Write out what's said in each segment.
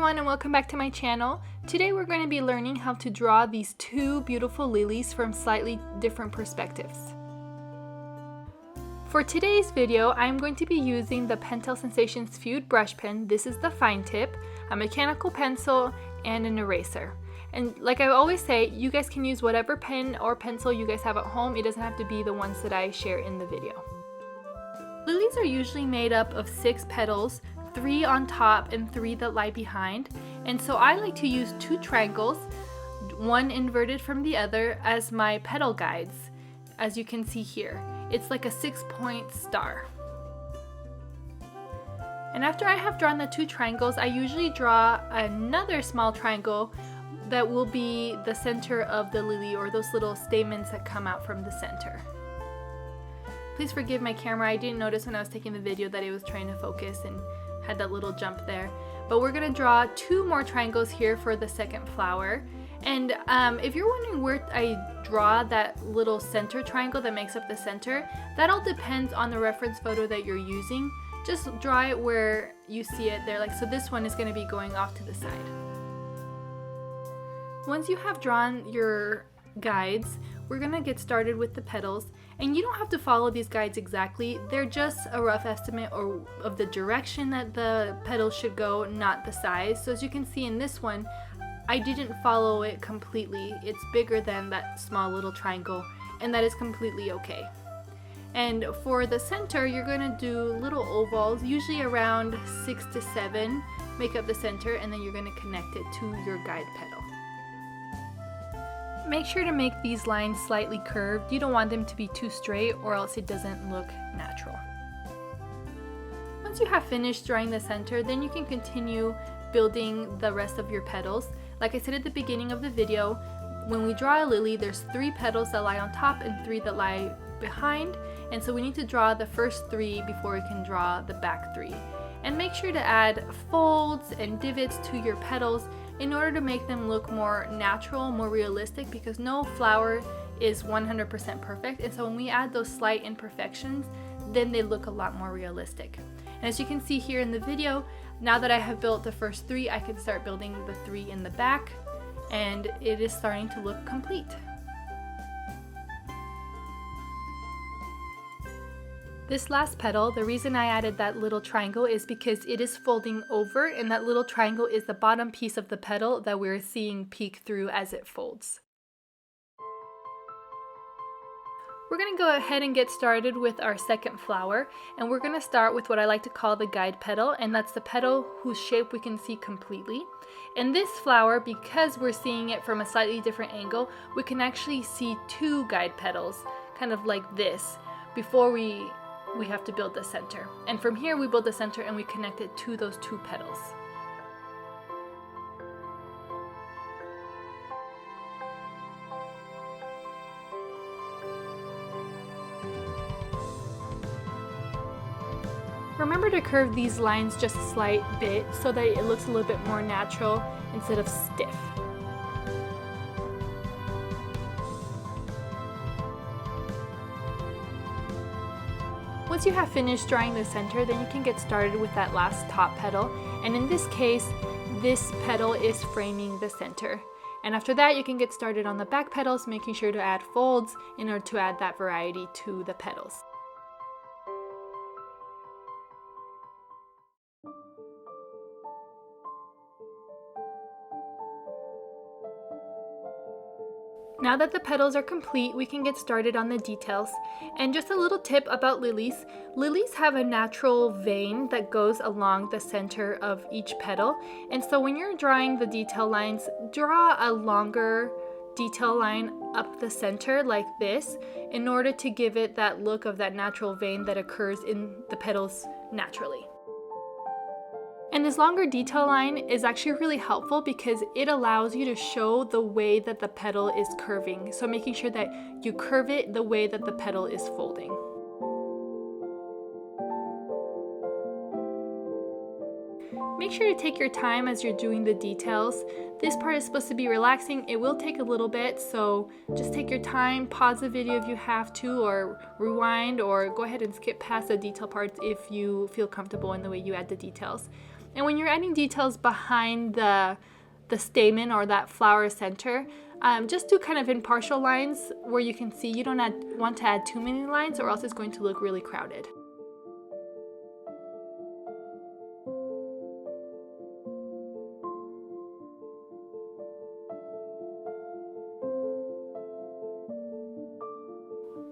everyone and welcome back to my channel. Today we're going to be learning how to draw these two beautiful lilies from slightly different perspectives. For today's video, I'm going to be using the Pentel Sensations Feud brush pen. This is the fine tip, a mechanical pencil, and an eraser. And like I always say, you guys can use whatever pen or pencil you guys have at home. It doesn't have to be the ones that I share in the video. Lilies are usually made up of 6 petals, 3 on top and 3 that lie behind. And so I like to use 2 triangles, one inverted from the other, as my petal guides, as you can see here. It's like a 6-point star. And after I have drawn the 2 triangles, I usually draw another small triangle that will be the center of the lily, or those little stamens that come out from the center. Please forgive my camera, I didn't notice when I was taking the video that it was trying to focus and had that little jump there. But we're gonna draw 2 more triangles here for the second flower. And if you're wondering where I draw that little center triangle that makes up the center, that all depends on the reference photo that you're using. Just draw it where you see it there, like so this one is gonna be going off to the side. Once you have drawn your guides, we're gonna get started with the petals. And you don't have to follow these guides exactly. They're just a rough estimate of the direction that the petals should go, not the size. So as you can see in this one, I didn't follow it completely. It's bigger than that small little triangle, and that is completely okay. And for the center, you're gonna do little ovals, usually around 6 to 7, make up the center, and then you're gonna connect it to your guide petal. Make sure to make these lines slightly curved. You don't want them to be too straight or else it doesn't look natural. Once you have finished drawing the center, then you can continue building the rest of your petals. Like I said at the beginning of the video, when we draw a lily, there's 3 petals that lie on top and 3 that lie behind. And so we need to draw the first 3 before we can draw the back 3. And make sure to add folds and divots to your petals in order to make them look more natural, more realistic, because no flower is 100% perfect. And so when we add those slight imperfections, then they look a lot more realistic. And as you can see here in the video, now that I have built the first 3, I can start building the 3 in the back, and it is starting to look complete. This last petal, the reason I added that little triangle is because it is folding over, and that little triangle is the bottom piece of the petal that we're seeing peek through as it folds. We're going to go ahead and get started with our second flower, and we're going to start with what I like to call the guide petal, and that's the petal whose shape we can see completely. In this flower, because we're seeing it from a slightly different angle, we can actually see 2 guide petals, kind of like this, before we have to build the center. And from here we build the center and we connect it to those 2 petals. Remember to curve these lines just a slight bit so that it looks a little bit more natural instead of stiff. Once you have finished drawing the center, then you can get started with that last top petal. And in this case, this petal is framing the center. And after that, you can get started on the back petals, making sure to add folds in order to add that variety to the petals. Now that the petals are complete, we can get started on the details. And just a little tip about lilies. Lilies have a natural vein that goes along the center of each petal. And so when you're drawing the detail lines, draw a longer detail line up the center like this in order to give it that look of that natural vein that occurs in the petals naturally. And this longer detail line is actually really helpful because it allows you to show the way that the petal is curving. So making sure that you curve it the way that the petal is folding. Make sure to take your time as you're doing the details. This part is supposed to be relaxing. It will take a little bit, so just take your time, pause the video if you have to, or rewind, or go ahead and skip past the detail parts if you feel comfortable in the way you add the details. And when you're adding details behind the stamen or that flower center, just do kind of impartial lines where you can see. You don't want to add too many lines or else it's going to look really crowded.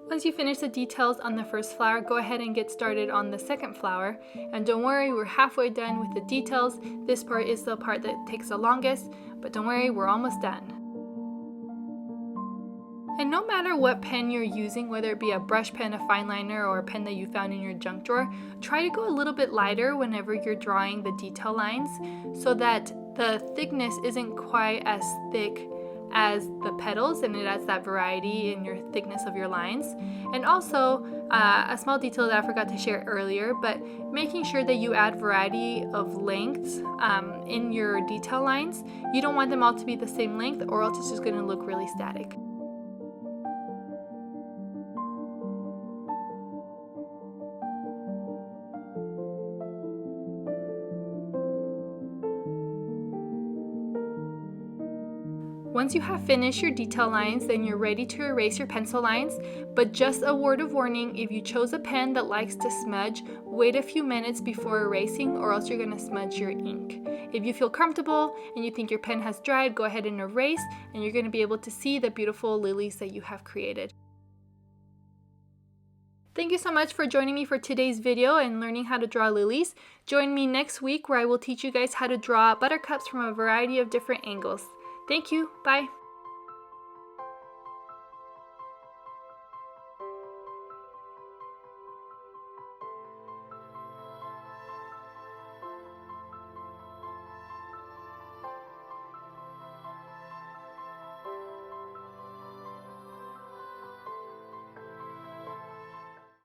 Once you finish the details on the first flower, go ahead and get started on the second flower. And don't worry, we're halfway done with the details. This part is the part that takes the longest, but don't worry, we're almost done. And no matter what pen you're using, whether it be a brush pen, a fine liner, or a pen that you found in your junk drawer, try to go a little bit lighter whenever you're drawing the detail lines so that the thickness isn't quite as thick as the petals, and it adds that variety in your thickness of your lines. And also a small detail that I forgot to share earlier, but making sure that you add variety of lengths in your detail lines. You don't want them all to be the same length or else it's just going to look really static. Once you have finished your detail lines, then you're ready to erase your pencil lines, but just a word of warning, if you chose a pen that likes to smudge, wait a few minutes before erasing or else you're going to smudge your ink. If you feel comfortable and you think your pen has dried, go ahead and erase and you're going to be able to see the beautiful lilies that you have created. Thank you so much for joining me for today's video and learning how to draw lilies. Join me next week where I will teach you guys how to draw buttercups from a variety of different angles. Thank you. Bye.